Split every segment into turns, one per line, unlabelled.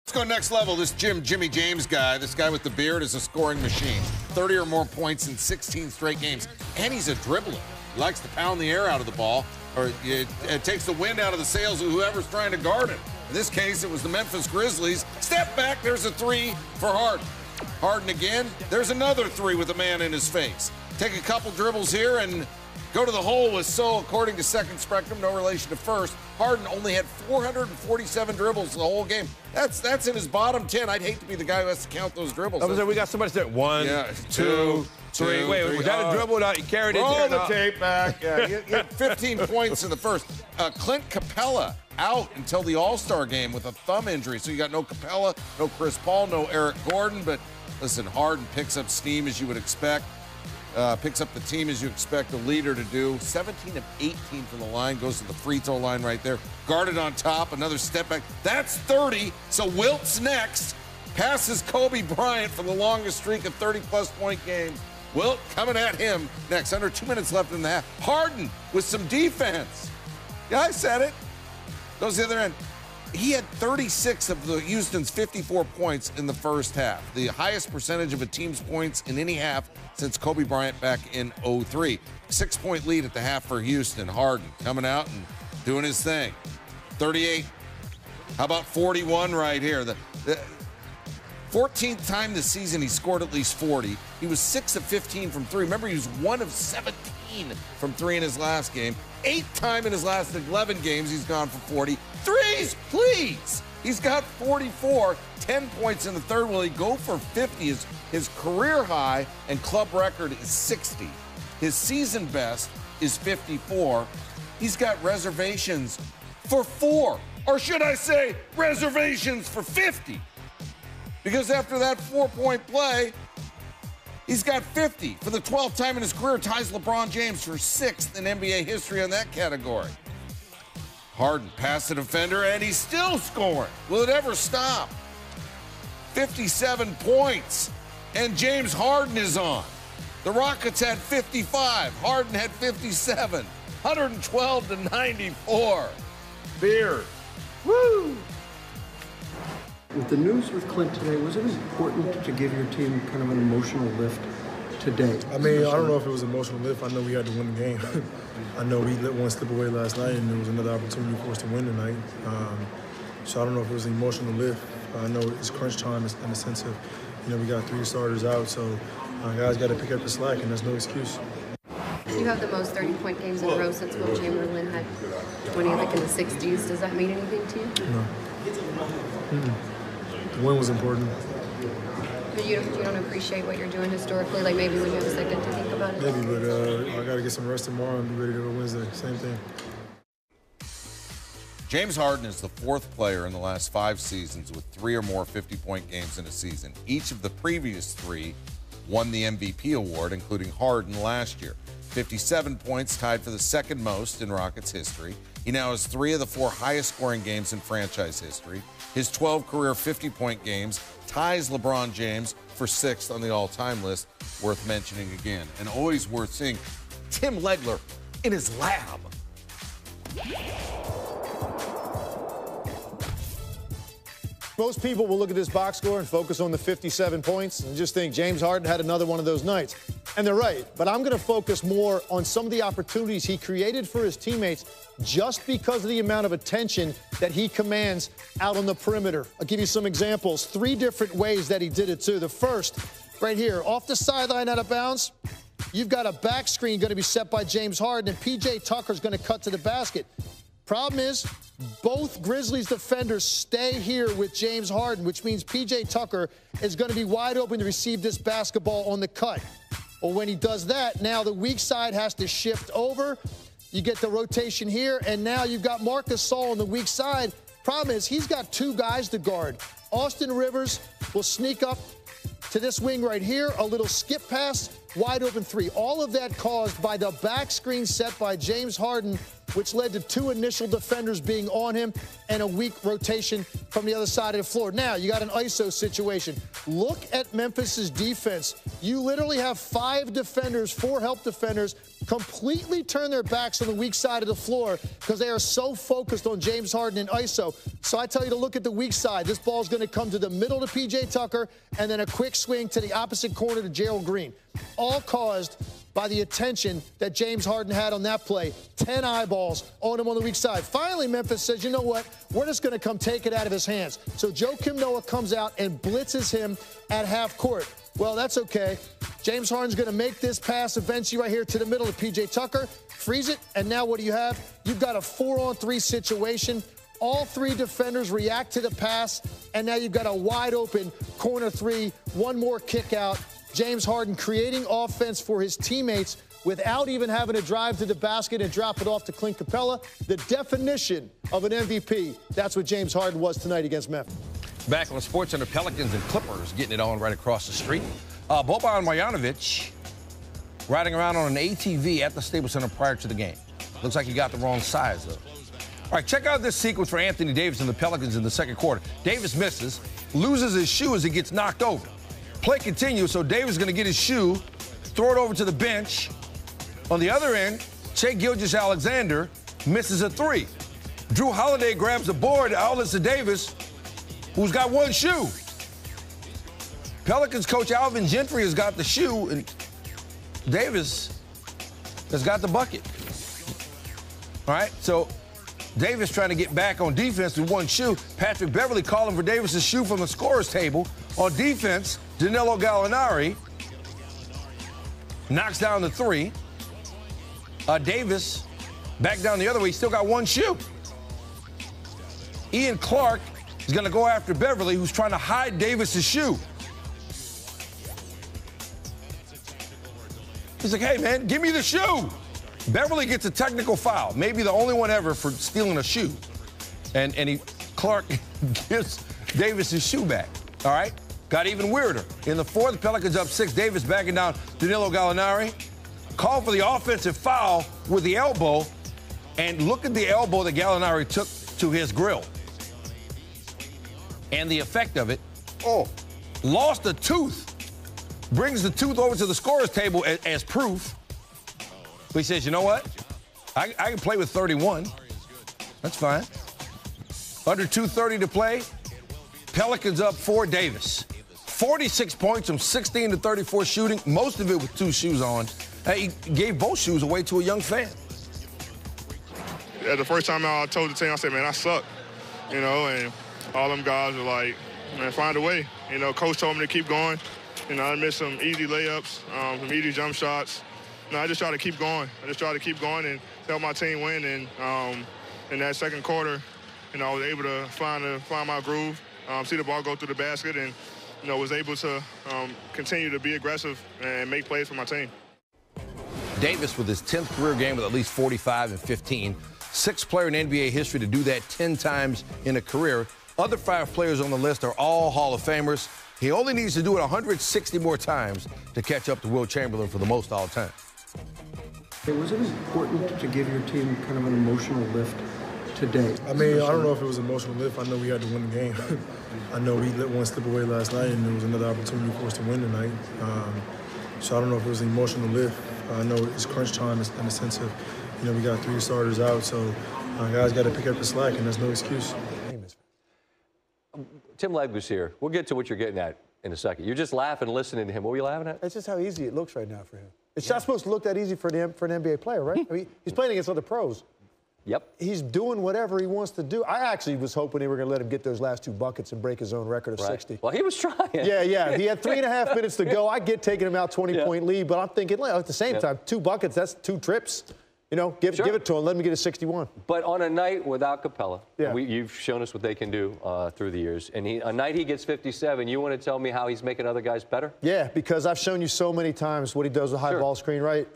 Let's go next level. This Jimmy James guy, this guy with the beard, is a scoring machine. 30 or more points in 16 straight games. And he's a dribbler. He likes to pound the air out of the ball, or it takes the wind out of the sails of whoever's trying to guard him. In this case, it was the Memphis Grizzlies. Step back, there's a three for Harden. Harden again, there's another three with a man in his face. Take a couple dribbles here and go to the hole with according to Second Spectrum, no relation to First. Harden only had 447 dribbles the whole game. That's in his bottom 10. I'd hate to be the guy who has to count those dribbles.
We got somebody said 1, 2, 3. Wait, was that a dribble? You carried it there?
Roll the tape back. Yeah, he had 15 points in the first. Clint Capella out until the All-Star game with a thumb injury. So you got no Capella, no Chris Paul, no Eric Gordon. But listen, Harden picks up steam as you would expect. Picks up the team as you expect a leader to do. 17 of 18 from the line, goes to the free throw line right there. Guarded on top, another step back. That's 30, so Wilt's next. Passes Kobe Bryant for the longest streak of 30-plus point games. Wilt coming at him next. Under 2 minutes left in the half. Harden with some defense. Yeah, I said it. Goes to the other end. He had 36 of the Houston's 54 points in the first half, the highest percentage of a team's points in any half since Kobe Bryant back in 03. 6-point lead at the half for Houston. Harden coming out and doing his thing. 38. How about 41 right here? The 14th time this season he scored at least 40. He was 6 of 15 from 3. Remember, he was 1 of 17 from 3 in his last game. 8th time in his last 11 games he's gone for 40. Threes, please! He's got 44, 10 points in the third. Will he go for 50? His career high and club record is 60. His season best is 54. He's got reservations for 4. Or should I say, reservations for 50. Because after that 4-point play, he's got 50. For the 12th time in his career, ties LeBron James for 6th in NBA history on that category. Harden past the defender, and he's still scoring. Will it ever stop? 57 points, and James Harden is on. The Rockets had 55. Harden had 57. 112 to 94. Beard. Woo!
With the news with Clint today, was it important to give your team kind of an emotional lift today?
I mean, I don't know if it was an emotional lift. I know we had to win the game. I know we let one slip away last night, and there was another opportunity for us to win tonight. So I don't know if it was an emotional lift. I know it's crunch time in the sense of, we got 3 starters out, so guys got to pick up the slack, and there's no excuse.
You have the most 30-point games in a row since Will Chamberlain had 20, like in the 60s. Does that mean anything to you?
No. The win was important.
But you don't appreciate what you're doing historically, like maybe when you have a second to think about it?
Maybe, but I got to get some rest tomorrow and be ready to go Wednesday. Same thing.
James Harden is the 4th player in the last 5 seasons with 3 or more 50-point games in a season. Each of the previous 3 won the MVP award, including Harden last year. 57 points, tied for the 2nd most in Rockets history. He now has 3 of the 4 highest-scoring games in franchise history. His 12 career 50-point games ties LeBron James for 6th on the all-time list. Worth mentioning again, and always worth seeing Tim Legler in his lab.
Most people will look at this box score and focus on the 57 points and just think James Harden had another one of those nights. And they're right, but I'm going to focus more on some of the opportunities he created for his teammates just because of the amount of attention that he commands out on the perimeter. I'll give you some examples. 3 different ways that he did it, too. The first, right here, off the sideline out of bounds, you've got a back screen going to be set by James Harden, and P.J. Tucker's going to cut to the basket. Problem is, both Grizzlies defenders stay here with James Harden, which means P.J. Tucker is going to be wide open to receive this basketball on the cut. Well, when he does that, now the weak side has to shift over. You get the rotation here, and now you've got Marc Gasol on the weak side. Problem is, he's got 2 guys to guard. Austin Rivers will sneak up to this wing right here, a little skip pass, wide open 3. All of that caused by the back screen set by James Harden, which led to 2 initial defenders being on him and a weak rotation from the other side of the floor. Now, you got an ISO situation. Look at Memphis's defense. You literally have 5 defenders, 4 help defenders completely turn their backs on the weak side of the floor because they are so focused on James Harden and ISO. So I tell you to look at the weak side. This ball is going to come to the middle to P.J. Tucker and then a quick swing to the opposite corner to Gerald Green. All caused by the attention that James Harden had on that play. 10 eyeballs on him on the weak side. Finally, Memphis says, you know what? We're just going to come take it out of his hands. So Joakim Noah comes out and blitzes him at half court. Well, that's okay. James Harden's going to make this pass eventually right here to the middle of P.J. Tucker, freeze it, and now what do you have? You've got a 4-on-3 situation. All three defenders react to the pass, and now you've got a wide-open corner three, one more kick out. James Harden creating offense for his teammates without even having to drive to the basket and drop it off to Clint Capella. The definition of an MVP. That's what James Harden was tonight against Memphis.
Back on the SportsCenter, Pelicans and Clippers getting it on right across the street. Boban Marjanovic riding around on an ATV at the Staples Center prior to the game. Looks like he got the wrong size, though. All right, check out this sequence for Anthony Davis and the Pelicans in the second quarter. Davis misses, loses his shoe as he gets knocked over. Play continues, so Davis is going to get his shoe, throw it over to the bench. On the other end, Shai Gilgeous-Alexander misses a three. Drew Holiday grabs the board, outlets to Davis, who's got one shoe. Pelicans coach Alvin Gentry has got the shoe, and Davis has got the bucket. All right, so Davis trying to get back on defense with one shoe. Patrick Beverley calling for Davis's shoe from the scorer's table. On defense, Danilo Gallinari knocks down the three. Davis back down the other way. He's still got one shoe. Ian Clark is going to go after Beverley, who's trying to hide Davis's shoe. He's like, hey, man, give me the shoe. Beverley gets a technical foul, maybe the only one ever for stealing a shoe. And Clark gives Davis his shoe back, all right? Got even weirder. In the fourth, Pelicans up 6. Davis backing down Danilo Gallinari. Called for the offensive foul with the elbow. And look at the elbow that Gallinari took to his grill. And the effect of it, lost a tooth. Brings the tooth over to the scorer's table as proof. But he says, you know what? I can play with 31. That's fine. Under 2:30 to play. Pelicans up 4. Davis. 46 points from 16 to 34 shooting, most of it with two shoes on. He gave both shoes away to a young fan.
Yeah, the first time I told the team, I said, man, I suck. You know, and all them guys were like, man, find a way. You know, coach told me to keep going. You know, I missed some easy layups, some easy jump shots. No, I just try to keep going. And help my team win. And in that second quarter, you know, I was able to find my groove, see the ball go through the basket, and, you know, was able to continue to be aggressive and make plays for my team.
Davis with his 10th career game with at least 45 and 15. Sixth player in NBA history to do that 10 times in a career. Other 5 players on the list are all Hall of Famers. He only needs to do it 160 more times to catch up to Wilt Chamberlain for the most all time.
Was it important to give your team kind of an emotional lift today?
I mean, I don't know if it was an emotional lift. I know we had to win the game. I know we let one slip away last night, and there was another opportunity for us to win tonight. So I don't know if it was an emotional lift. I know it's crunch time in the sense of, you know, we got 3 starters out, so guys got to pick up the slack, and there's no excuse.
Tim Legler's here. We'll get to what you're getting at in a second. You're just laughing, listening to him. What were you laughing at?
That's just how easy it looks right now for him. It's not supposed to look that easy for an NBA player, right? I mean, he's playing against other pros.
Yep.
He's doing whatever he wants to do. I actually was hoping they were going to let him get those last 2 buckets and break his own record of 60.
Well, he was trying.
Yeah. He had 3.5 minutes to go. I get taking him out 20-point lead, but I'm thinking, at the same time, 2 buckets, that's 2 trips. You know, give it to him. Let him get a 61.
But on a night without Capella, you've shown us what they can do through the years. And a night he gets 57, you want to tell me how he's making other guys better? Yeah, because I've shown you so many times what he does with high ball screen, right?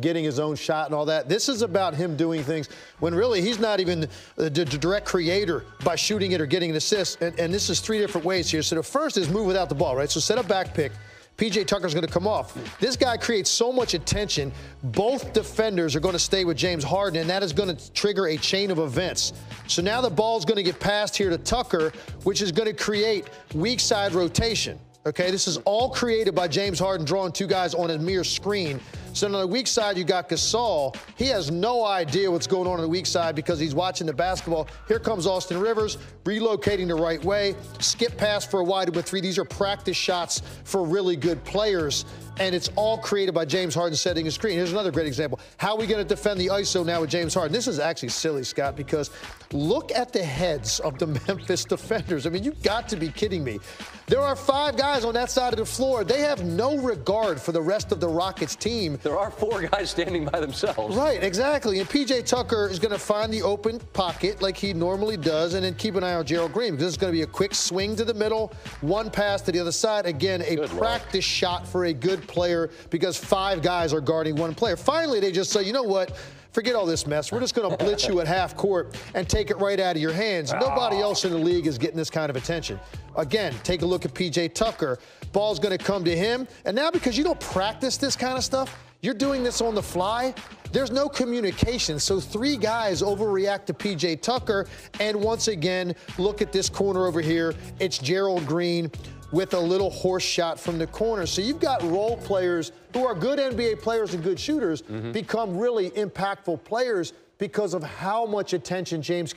Getting his own shot and all that. This is about him doing things when really he's not even the direct creator by shooting it or getting an assist. And this is 3 different ways here. So the first is move without the ball, right? So set a back pick. P.J. Tucker's going to come off. This guy creates so much attention. Both defenders are going to stay with James Harden, and that is going to trigger a chain of events. So now the ball's going to get passed here to Tucker, which is going to create weak side rotation.
Okay, this is all created by James Harden drawing two guys on a mere screen. So on the weak side, you got Gasol. He has no idea what's going on the weak side because he's watching the basketball. Here comes Austin Rivers, relocating the right way. Skip pass for a wide open three. These are practice shots for really good players. And it's all created by James Harden setting a screen. Here's another great example. How are we going to defend the ISO now with James Harden? This is actually silly, Scott, because look at the heads of the Memphis defenders. I mean, you've got to be kidding me. There are 5 guys on that side of the floor. They have no regard for the rest of the Rockets team.
There are 4 guys standing by themselves.
Right, exactly. And P.J. Tucker is going to find the open pocket like he normally does, and then keep an eye on Gerald Green. This is going to be a quick swing to the middle, one pass to the other side. Again, a practice shot for a good player because 5 guys are guarding one player. Finally, they just say, you know what? Forget all this mess. We're just going to blitz you at half court and take it right out of your hands. Nobody else in the league is getting this kind of attention. Again, take a look at P.J. Tucker. Ball's going to come to him. And now because you don't practice this kind of stuff, you're doing this on the fly. There's no communication. So 3 guys overreact to P.J. Tucker. And once again, look at this corner over here. It's Gerald Green with a little horse shot from the corner. So you've got role players who are good NBA players and good shooters become really impactful players because of how much attention James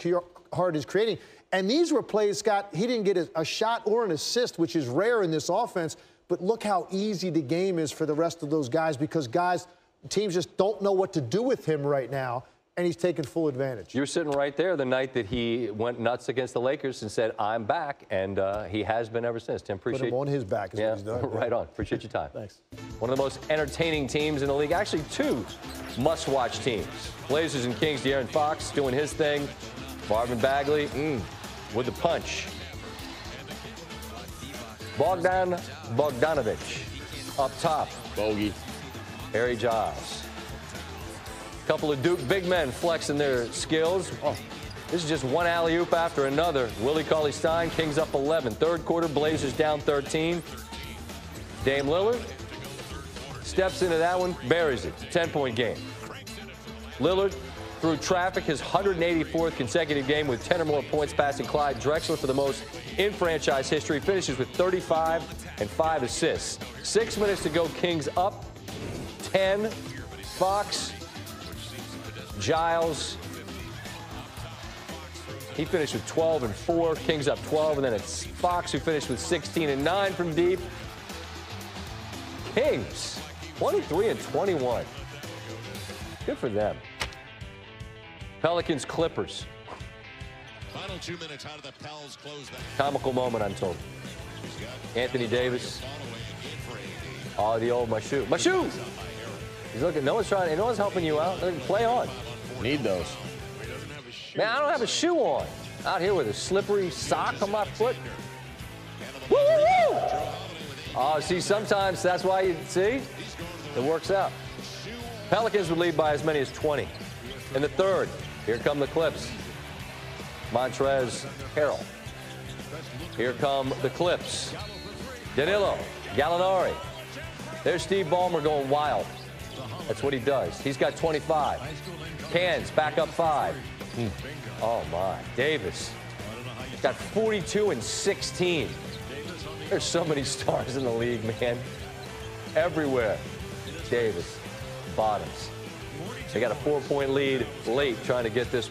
Harden is creating. And these were plays, Scott, he didn't get a shot or an assist, which is rare in this offense. But look how easy the game is for the rest of those guys because teams just don't know what to do with him right now. And he's taking full advantage.
You were sitting right there the night that he went nuts against the Lakers and said, I'm back. And he has been ever since. Tim, appreciate
Put him on his back is what he's done.
Right on. Appreciate your time.
Thanks.
One of the most entertaining teams in the league. Actually, 2 must-watch teams. Blazers and Kings. De'Aaron Fox doing his thing. Marvin Bagley with the punch. Bogdan Bogdanovic up top. Bogey. Harry Giles. Couple of Duke big men flexing their skills. This is just one alley-oop after another. Willie Cauley-Stein, Kings up 11. Third quarter, Blazers down 13. Dame Lillard steps into that one, buries it. 10-point game. Lillard, through traffic, his 184th consecutive game with 10 or more points, passing Clyde Drexler for the most in franchise history. Finishes with 35 and 5 assists. 6 minutes to go, Kings up 10. Fox, Giles, he finished with 12 and 4. Kings up 12, and then it's Fox who finished with 16 and 9 from deep. Kings 23 and 21. Good for them. Pelicans Clippers.
Final 2 minutes. How did the Pels close that?
Comical moment, I'm told. Anthony Davis. Oh, the old my shoe. My shoe! He's looking, no one's helping you out. Play on.
Need those.
Man, I don't have a shoe on. Out here with a slippery sock on my foot. Woo, woo, woo! Oh, see, sometimes that's why you see it works out. Pelicans would lead by as many as 20. In the third, here come the Clips. Montrezl Harrell. Here come the Clips. Danilo Gallinari. There's Steve Ballmer going wild. That's what he does. He's got 25. Cans back up 5. Oh, my. Davis. He's got 42 and 16. There's so many stars in the league, man. Everywhere. Davis. Bottoms. They got a 4-point lead late trying to get this one.